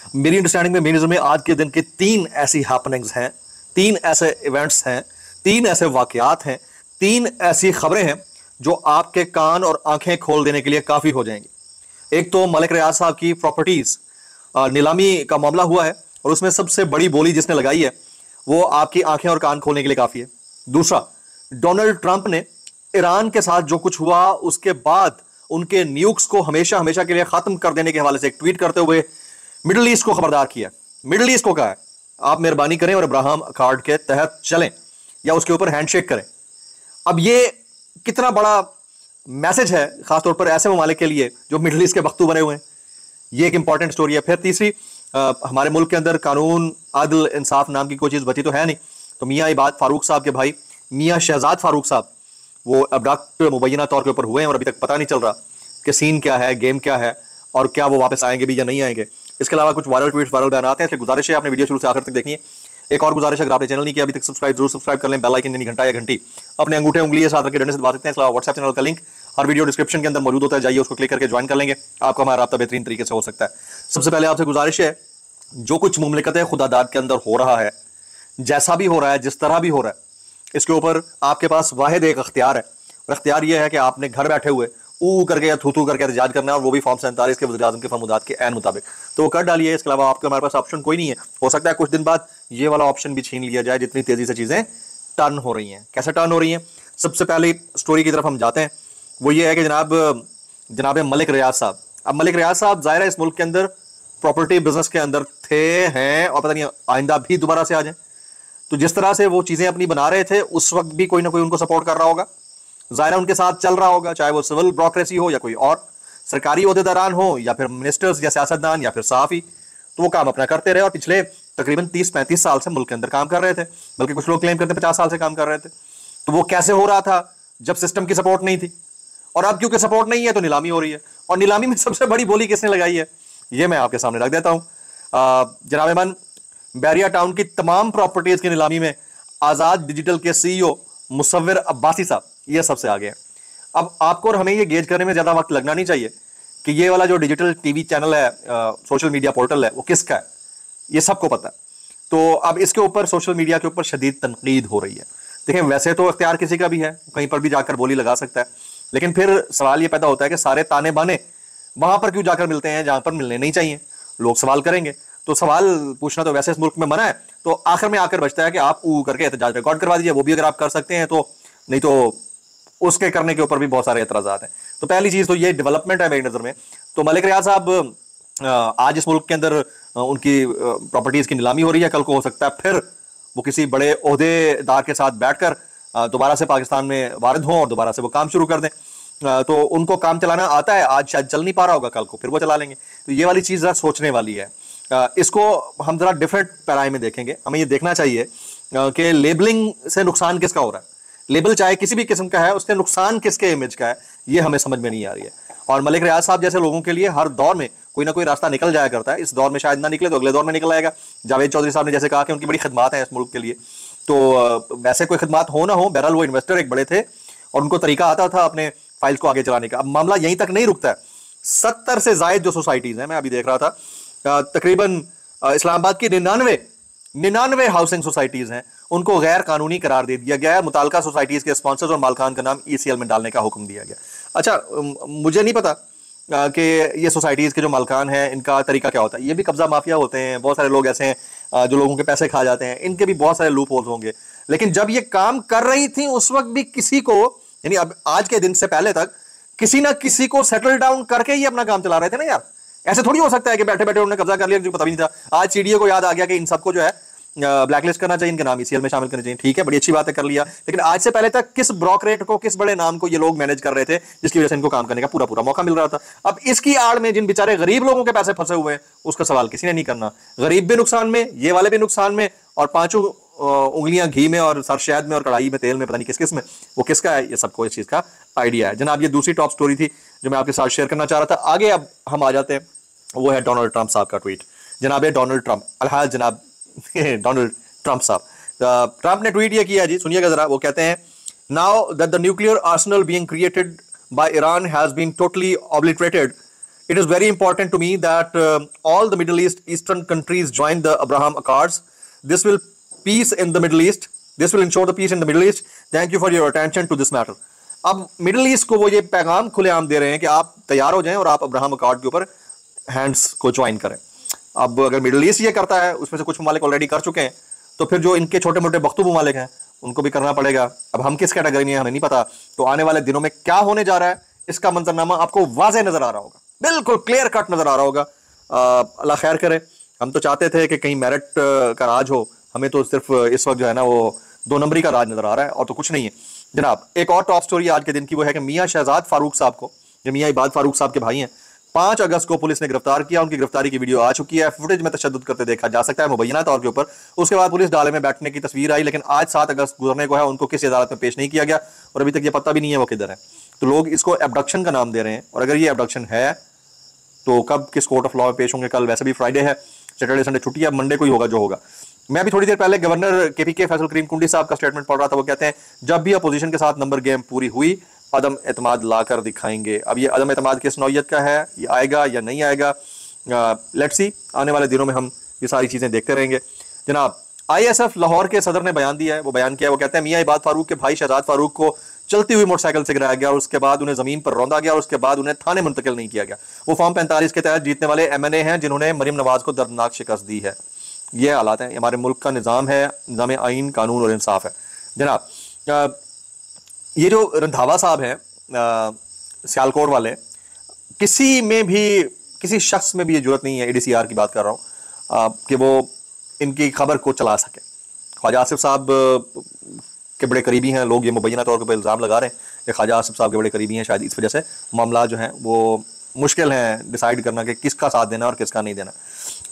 मेरी अंडरस्टैंडिंग में, मेरी नज़र में आज के दिन के तीन ऐसी हैपनिंग्स हैं, तीन ऐसे इवेंट्स हैं, तीन ऐसे वाकयात हैं, तीन ऐसी खबरें हैं जो आपके कान और आंखें खोल देने के लिए काफ़ी हो जाएंगी। एक तो मलिक रियाज साहब की प्रॉपर्टीज़ नीलामी का मामला हुआ है और उसमें सबसे बड़ी बोली जिसने लगाई है वो आपकी आंखें और कान खोलने के लिए काफ़ी है। दूसरा, डोनाल्ड ट्रंप ने ईरान के साथ जो कुछ हुआ उसके बाद उनके न्यूक्स को हमेशा हमेशा के लिए खत्म कर देने के हवाले से एक ट्वीट करते हुए मिडिल ईस्ट को खबरदार किया। मिडिल ईस्ट को कहा है आप मेहरबानी करें और अब्राहम अकॉर्ड के तहत चलें या उसके ऊपर हैंडशेक करें। अब ये कितना बड़ा मैसेज है खासतौर पर ऐसे ममालिक के लिए जो मिडिल ईस्ट के बख्तू बने हुए हैं। ये एक इंपॉर्टेंट स्टोरी है। फिर तीसरी, हमारे मुल्क के अंदर कानून, अदल, इंसाफ नाम की कोई चीज़ बची तो है नहीं। तो मियाँ इबाद फारूक साहब के भाई मियाँ शहजाद फारूक साहब वो अब्डक्ट मुबैना तौर के ऊपर हुए हैं और अभी तक पता नहीं चल रहा कि सीन क्या है, गेम क्या है और क्या वो वापस आएंगे भी या नहीं आएंगे। इसके अलावा कुछ वायरल ट्वीट्स, वायरल बयान आते हैं, इसलिए गुजारिश है आपने वीडियो शुरू से आखिर तक देखनी है। एक और गुजारिश, अगर आपने चैनल नहीं किया अभी तक सब्सक्राइब जरूर सब्सक्राइब कर लें, बेल आइकन यानी घंटा या घंटी अपने अंगूठे उंगली साथ रखकर डंडे से दबा सकते हैं। व्हाट्सएप चैनल का लिंक हर वीडियो डिस्क्रिप्शन के अंदर मौजूद होता है, जाइए उसको क्लिक करके ज्वाइन कर लेंगे, आपका हमारा राब्ता बेहतरीन तरीके से हो सकता है। सबसे पहले आपसे गुजारिश है, जो कुछ मुमलिकत खुदादाद के अंदर हो रहा है, जैसा भी हो रहा है, जिस तरह भी हो रहा है, इसके ऊपर आपके पास वाहिद एक अख्तियार है और अख्तियार यह है कि आपने घर बैठे हुए ऊ करके या थू करके एहतजाज करना है और वो भी फॉर्म 47 के वज़ीर आज़म के फरमुदात के ऐन मुताबिक, तो वो कर डालिए। इसके अलावा आपके हमारे पास ऑप्शन कोई नहीं है। हो सकता है कुछ दिन बाद ये वाला ऑप्शन भी छीन लिया जाए जितनी तेजी से चीज़ें टर्न हो रही हैं। कैसे टर्न हो रही हैं? सबसे पहले स्टोरी की तरफ हम जाते हैं। वो ये है कि जनाब मलिक रियाज साहब, अब मलिक रियाज साहब ज़ाहिर है इस मुल्क के अंदर प्रॉपर्टी बिजनेस के अंदर थे, हैं और पता नहीं आइंदा भी दोबारा से आ जाए। तो जिस तरह से वो चीज़ें अपनी बना रहे थे उस वक्त भी कोई ना कोई उनको सपोर्ट कर रहा होगा, ज़ाहिर उनके साथ चल रहा होगा, चाहे वो सिविल ब्यूरोक्रेसी हो या कोई और सरकारी ओहदेदारान हो या फिर मिनिस्टर्स या सियासतदान या फिर सहाफ़ी, तो वो काम अपना करते रहे और पिछले तकरीबन 30-35 साल से मुल्क के अंदर काम कर रहे थे, बल्कि कुछ लोग क्लेम करते 50 साल से काम कर रहे थे। तो वो कैसे हो रहा था जब सिस्टम की सपोर्ट नहीं थी, और अब क्योंकि सपोर्ट नहीं है तो नीलामी हो रही है। और नीलामी में सबसे बड़ी बोली किसने लगाई है ये मैं आपके सामने रख देता हूँ। जनाब मन बैरिया टाउन की तमाम प्रॉपर्टीज की नीलामी में आज़ाद डिजिटल के CEO मुसव्विर अब्बासी साहब ये सबसे आगे हैं। अब आपको और हमें ये गेज करने में ज़्यादा वक्त लगना नहीं चाहिए कि ये वाला जो डिजिटल टीवी चैनल है, सोशल मीडिया पोर्टल है, वो किसका है, ये सबको पता है। तो अब इसके ऊपर सोशल मीडिया के ऊपर शदीद तनकीद हो रही है। देखें, वैसे तो इख्तियार किसी का भी है, कहीं पर भी जाकर बोली लगा सकता है, लेकिन फिर सवाल ये पैदा होता है कि सारे ताने बाने वहां पर क्यों जाकर मिलते हैं जहां पर मिलने नहीं चाहिए। लोग सवाल करेंगे तो सवाल पूछना तो वैसे इस मुल्क में मना है, तो आखिर में आकर बचता है कि आप ऊ करके एहतजाज रिकॉर्ड करवा दीजिए, वो भी अगर आप कर सकते हैं तो, नहीं तो उसके करने के ऊपर भी बहुत सारे एतराज़ात हैं। तो पहली चीज़ तो ये डेवलपमेंट है मेरी नज़र में। तो मलिक रियाज साहब आज इस मुल्क के अंदर उनकी प्रॉपर्टीज़ की नीलामी हो रही है, कल को हो सकता है फिर वो किसी बड़े ओहदेदार के साथ बैठकर दोबारा से पाकिस्तान में वारिद हों और दोबारा से वो काम शुरू कर दें। तो उनको काम चलाना आता है, आज शायद चल नहीं पा रहा होगा, कल को फिर वो चला लेंगे। तो ये वाली चीज़ ज़रा सोचने वाली है। इसको हम ज़रा डिफरेंट पैराई में देखेंगे। हमें ये देखना चाहिए कि लेबलिंग से नुकसान किसका हो रहा है। लेबल चाहे किसी भी किस्म का है, उससे नुकसान किसके इमेज का है ये हमें समझ में नहीं आ रही है। और मलिक रियाज साहब जैसे लोगों के लिए हर दौर में कोई ना कोई रास्ता निकल जाया करता है। इस दौर में शायद ना निकले तो अगले दौर में निकल आएगा। जावेद चौधरी साहब ने जैसे कहा कि उनकी बड़ी खिदमात है इस मुल्क के लिए, तो वैसे कोई खिदमात हो ना हो, बहरहाल वो इन्वेस्टर एक बड़े थे और उनको तरीका आता था अपने फाइल्स को आगे चलाने का। अब मामला यहीं तक नहीं रुकता है। 70 से जायद जो सोसाइटीज़ हैं, मैं अभी देख रहा था, तकरीबन इस्लामाबाद की 99 हाउसिंग सोसाइटीज़ हैं, उनको गैर कानूनी करार दे दिया गया है। मुताल्लिका सोसाइटीज़ के स्पॉन्सर्स और मालकान का नाम ECL में डालने का हुक्म दिया गया। अच्छा, मुझे नहीं पता कि ये सोसाइटीज़ के जो मालकान हैं इनका तरीका क्या होता है। ये भी कब्जा माफिया होते हैं, बहुत सारे लोग ऐसे हैं जो लोगों के पैसे खा जाते हैं, इनके भी बहुत सारे लूप होल्स होंगे। लेकिन जब ये काम कर रही थी उस वक्त भी किसी को, यानी अब आज के दिन से पहले तक किसी ना किसी को सेटल डाउन करके ही अपना काम चला रहे थे ना यार। ऐसे थोड़ी हो सकता है कि बैठे बैठे उन्होंने कब्जा कर लिया, जो पता भी नहीं था। आज CDA को याद आ गया कि इन सबको जो है ब्लैकलिस्ट करना चाहिए, इनके नाम ECL में शामिल करना चाहिए। ठीक है, बड़ी अच्छी बात है, कर लिया। लेकिन आज से पहले तक किस ब्रोकरेट को, किस बड़े नाम को ये लोग मैनेज कर रहे थे जिसकी वजह से इनको काम करने का पूरा पूरा मौका मिल रहा था। अब इसकी आड़ में जिन बेचारे गरीब लोगों के पैसे फंसे हुए हैं उसका सवाल किसी ने नहीं करना। गरीब भी नुकसान में, ये वाले भी नुकसान में, और पांचों उंगलियां घी में और सर शहद में और कढ़ाई में तेल में, पता नहीं किस किस में, वो किसका है, ये सबको इस चीज का आइडिया है। जनाब, ये दूसरी टॉप स्टोरी थी जो मैं आपके साथ शेयर करना चाह रहा था। आगे अब हम आ जाते हैं, वो है डोनाल्ड ट्रंप साहब का ट्वीट। जनाब डोनाल्ड ट्रंप, अलहाज जनाब डोनाल्ड ट्रंप साहब, ट्रंप ने ट्वीट ये किया जी, सुनिएगा जरा। वो कहते हैं, now that the nuclear arsenal being created by Iran has been totally obliterated, It is very important to me that all the Middle Eastern countries join the Abraham Accords. This will peace in the Middle East. This will ensure the peace in the Middle East. Thank you for your attention to this matter. अब middle east को वो ये पैगाम खुलेआम दे रहे हैं कि आप तैयार हो जाएं और आप अब्राहम अकॉर्ड के ऊपर हैंड्स को ज्वाइन करें। अब अगर मिडिल ईस्ट ये करता है, उसमें से कुछ ममालिक ऑलरेडी कर चुके हैं, तो फिर जो इनके छोटे मोटे बख्तू ममालिक हैं उनको भी करना पड़ेगा। अब हम किस कैटेगरी में हैं हमें नहीं पता, तो आने वाले दिनों में क्या होने जा रहा है इसका मंजरनामा आपको वाज़ेह नजर आ रहा होगा, बिल्कुल क्लियर कट नजर आ रहा होगा। अल्लाह खैर करे। हम तो चाहते थे कि कहीं मेरिट का राज हो, हमें तो सिर्फ इस वक्त जो है ना वो 2 नंबरी का राज नजर आ रहा है और तो कुछ नहीं है जनाब। एक और टॉप स्टोरी आज के दिन की वो है कि मियां शहजाद फारूक साहब को, जो मियां इबाद फारूक साहब के भाई हैं, 5 अगस्त को पुलिस ने गिरफ्तार किया। उनकी गिरफ्तारी की वीडियो आ चुकी है, फुटेज में तशद्दुद करते देखा जा सकता है मुबैना तौर के ऊपर। उसके बाद पुलिस डाले में बैठने की तस्वीर आई, लेकिन आज 7 अगस्त गुजरने को है, उनको किसी अदालत में पेश नहीं किया गया और अभी तक ये पता भी नहीं है वो किधर है। तो लोग इसको एबडक्शन का नाम दे रहे हैं, और अगर ये एबडक्शन है तो कब किस कोर्ट ऑफ लॉ में पेश होंगे? कल वैसे भी फ्राइडे है, सैटरडे संडे छुट्टी है, मंडे को ही होगा जो होगा। मैं अभी थोड़ी देर पहले गवर्नर केपीके फैसल करीम कुंडी साहब का स्टेटमेंट पढ़ रहा था। वो कहते हैं जब भी अपोजिशन के साथ नंबर गेम पूरी हुई अदम एतमाद ला कर दिखाएंगे। अब ये अदम एतमाद किस नौयत का है, ये आएगा या नहीं आएगा, लेट्स सी। आने वाले दिनों में हम ये सारी चीज़ें देखते रहेंगे जनाब। ISF लाहौर के सदर ने बयान दिया है, वो बयान किया है, वो कहते हैं मियां इबाद फारूक के भाई शहजाद फारूक को चलती हुई मोटरसाइकिल से गिराया गया और उसके बाद उन्हें जमीन पर रौंदा गया और उसके बाद उन्हें थाने मुंतकिल नहीं किया गया। वो फॉर्म 45 के तहत जीतने वाले MNA हैं जिन्होंने मरीम नवाज को दर्दनाक शिकस्त दी है। ये हालात हैं, हमारे मुल्क का निज़ाम है, निज़ाम आइन कानून और इंसाफ है जनाब। ये जो रंधावा साहब हैं सियालकोट वाले, किसी में भी किसी शख्स में भी ये जरूरत नहीं है, ADCR की बात कर रहा हूँ, कि वो इनकी खबर को चला सके। ख्वाजा आसिफ साहब के बड़े करीबी हैं, लोग ये मुबैना तौर पर इल्ज़ाम लगा रहे हैं कि ख्वाजा आसिफ साहब के बड़े करीबी हैं, शायद इस वजह से मामला जो हैं वो मुश्किल हैं डिसाइड करना कि किसका साथ देना और किसका नहीं देना।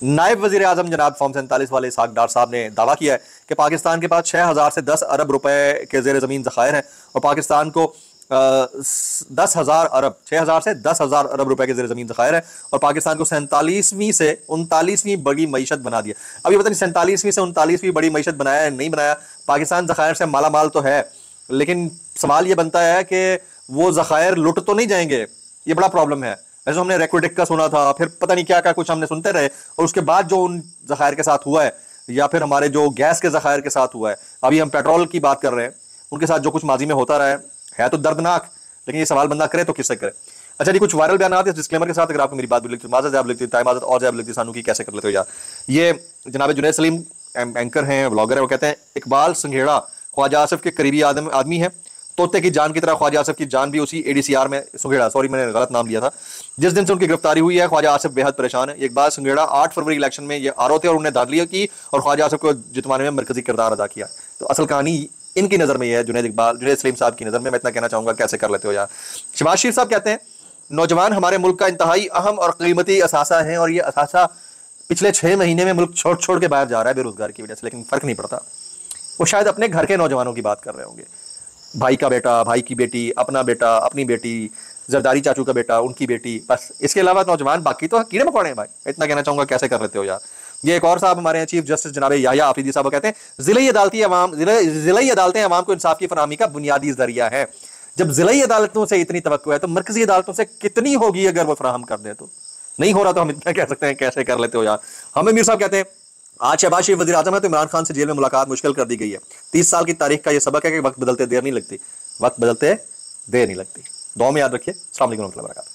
नायब वज़ीर आज़म जनाब फॉर्म 47 वाले इसहाक डार साहब ने दावा किया है कि पाकिस्तान के पास 6000 से 10 अरब रुपए के ज़ेर ज़मीन ज़खायर हैं और पाकिस्तान को 10,000 अरब 6000 से 10,000 अरब रुपए के ज़ेर ज़मीन ज़खायर है और पाकिस्तान को 47वीं से 39वीं बड़ी मईशत बना दिया। अब ये पता नहीं 47वीं से 39वीं बड़ी मईशत बनाया नहीं बनाया। पाकिस्तान ज़खायर से माला माल तो है, लेकिन सवाल ये बनता है कि वो ज़खायर लुट तो नहीं जाएंगे, ये बड़ा प्रॉब्लम है। वैसे हमने रेक्विडिक का सुना था, फिर पता नहीं क्या क्या कुछ हमने सुनते रहे, और उसके बाद जो उन ज़खायर के साथ हुआ है या फिर हमारे जो गैस के ज़खायर के साथ हुआ है, अभी हम पेट्रोल की बात कर रहे हैं, उनके साथ जो कुछ माजी में होता रहा है तो दर्दनाक। लेकिन ये सवाल बंदा करे तो किससे करे? अच्छा जी, कुछ वायरल बयान आते हैं डिस्क्लेमर के साथ। अगर आपको मेरी बात भी लिखती है, माज़ा ज़ैब लिखती है, ताइमाज़त और ज़ैब लिखती है, सानू की कैसे कर लेते हो यार। ये जनाब जुनैद सलीम एंकर हैं, ब्लॉगर है, वो कहते हैं इकबाल संघेड़ा ख्वाजा आसिफ के करीबी आदमी है, तोते की जान की तरह ख्वाजा आसिफ की जान भी उसी ADCR में। संघेड़ा, सॉरी मैंने गलत नाम लिया था। जिस दिन से उनकी गिरफ्तारी हुई है ख्वाजा आसिफ बेहद परेशान है। इकबाल संघेड़ा 8 फरवरी इलेक्शन में ये RO थे और उन्हें दाखिलियत की और ख्वाजा आसिफ को जितवाने में मरकजी किरदार अदा किया। तो असल कहानी इनकी नज़र में है, जुनैद सलीम साहब की नज़र में। मैं इतना कहना चाहूँगा कैसे कर लेते हो यार। शहबाज शरीफ साहब कहते हैं नौजवान हमारे मुल्क का इंतहाई अहम और कीमती असासा है और ये असासा पिछले 6 महीने में मुल्क छोड़ के बाहर जा रहा है बेरोजगार की वजह से, लेकिन फ़र्क नहीं पड़ता। वो शायद अपने घर के नौजवानों की बात कर रहे होंगे, भाई का बेटा, भाई की बेटी, अपना बेटा, अपनी बेटी, जरदारी चाचू का बेटा, उनकी बेटी, बस। इसके अलावा नौजवान बाकी तो कीड़े मकोड़े हैं भाई। इतना कहना चाहूँगा कैसे कर लेते हो यार। ये एक और साहब हमारे हैं चीफ जस्टिस जनाब याह्या आफरीदी साहब कहते हैं ज़िलाई अदालतें अवाम को इंसाफ की फरहमी का बुनियादी जरिया है। जब ज़िलाई अदालतों से इतनी तवक्को है तो मरकजी अदालतों से कितनी होगी अगर वो फराहम कर दे। तो नहीं हो रहा तो हम इतना कह सकते हैं कैसे कर लेते हो यार। हमें मीर साहब कहते हैं आज शहबाज शरीफ वज़ीर आज़म है तो इमरान खान से जेल में मुलाकात मुश्किल कर दी गई है। 30 साल की तारीख का यह सबक है कि वक्त बदलते देर नहीं लगती, वक्त बदलते देर नहीं लगती। दुआ में याद रखिए। अस्सलाम वालेकुम।